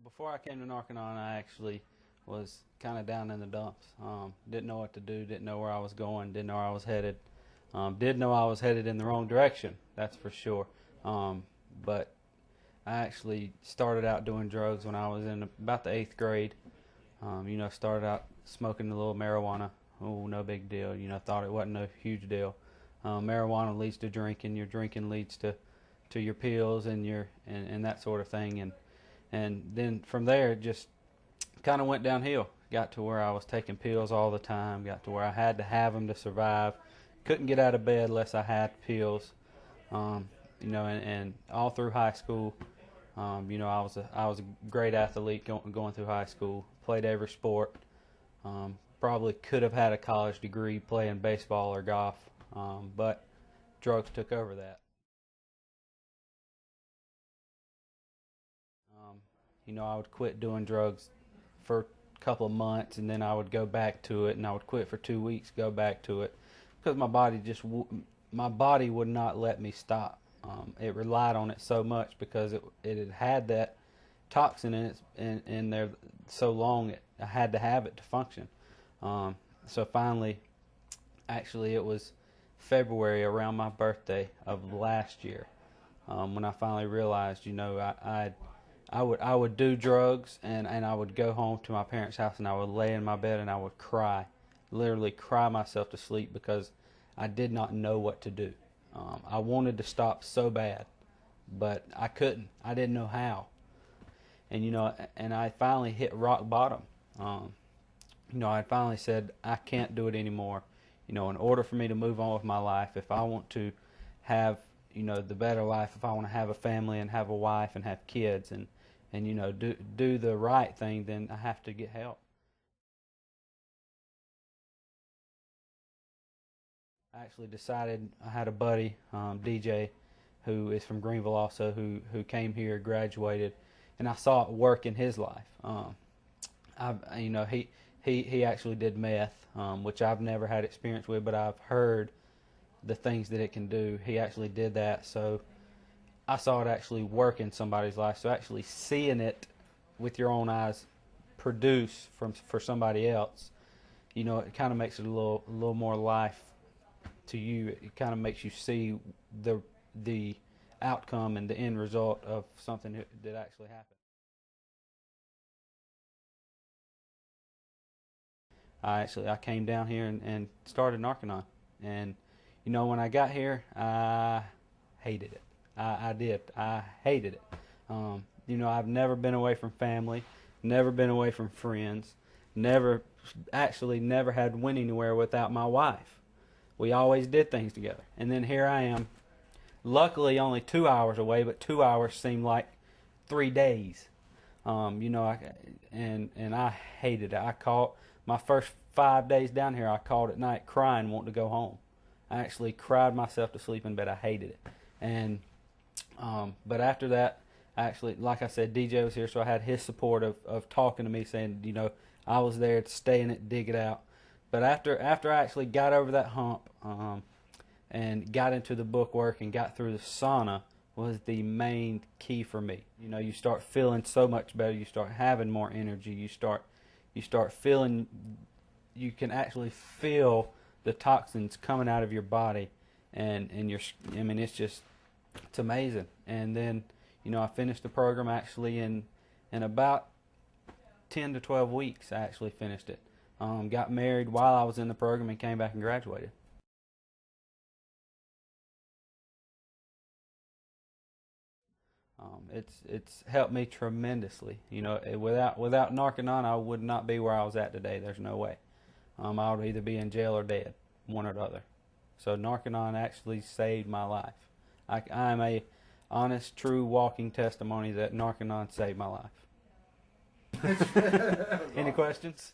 before I came to Narconon, I actually was kind of down in the dumps. Didn't know what to do, didn't know where I was going, didn't know where I was headed. Did know I was headed in the wrong direction, that's for sure. But I actually started out doing drugs when I was in about the 8th grade. Started out smoking a little marijuana. Oh, no big deal. Thought it wasn't a huge deal. Marijuana leads to drinking. Your drinking leads to your pills and that sort of thing. And then from there, it just kind of went downhill. Got to where I was taking pills all the time. Got to where I had to have them to survive. Couldn't get out of bed unless I had pills. And all through high school, I was a great athlete going through high school. Played every sport. Probably could have had a college degree playing baseball or golf, but drugs took over that. I would quit doing drugs for a couple of months, and then I would go back to it, and I would quit for 2 weeks, go back to it, because my body would not let me stop. It relied on it so much because it had that toxin in there so long. I had to have it to function. So finally, actually, it was February around my birthday of last year when I finally realized, I would do drugs and I would go home to my parents' house and I would lay in my bed and I would cry, literally cry myself to sleep because I did not know what to do. I wanted to stop so bad, but I couldn't. I didn't know how. And I finally hit rock bottom. I finally said, I can't do it anymore. In order for me to move on with my life, if I want to have, the better life, if I want to have a family and have a wife and have kids and do the right thing, then I have to get help. I actually decided, I had a buddy, DJ, who is from Greenville also, who came here, graduated, and I saw it work in his life. He actually did meth, which I've never had experience with, but I've heard the things that it can do. He actually did that, so I saw it actually work in somebody's life. So actually seeing it with your own eyes produce for somebody else, it kind of makes it a little more life to you. It kind of makes you see the outcome and the end result of something that actually happened. I came down here and started Narconon, and when I got here, I hated it. I did. I hated it. I've never been away from family, never been away from friends, never went anywhere without my wife. We always did things together, and then here I am. Luckily, only 2 hours away, but 2 hours seemed like 3 days. And I hated it. I called my first 5 days down here. I called at night crying, wanting to go home. I actually cried myself to sleep in bed. I hated it. And but after that, actually, like I said, DJ was here, so I had his support of talking to me, saying, I was there to stay in it, dig it out. But after I actually got over that hump and got into the bookwork and got through the sauna was the main key for me. You start feeling so much better. You start having more energy. You start feeling, you can actually feel the toxins coming out of your body, and it's amazing. And then, I finished the program actually in about 10 to 12 weeks. I actually finished it. Got married while I was in the program and came back and graduated. It's helped me tremendously. Without Narconon, I would not be where I was at today. There's no way. I would either be in jail or dead, one or the other. So Narconon actually saved my life. I am a honest, true, walking testimony that Narconon saved my life. Any questions?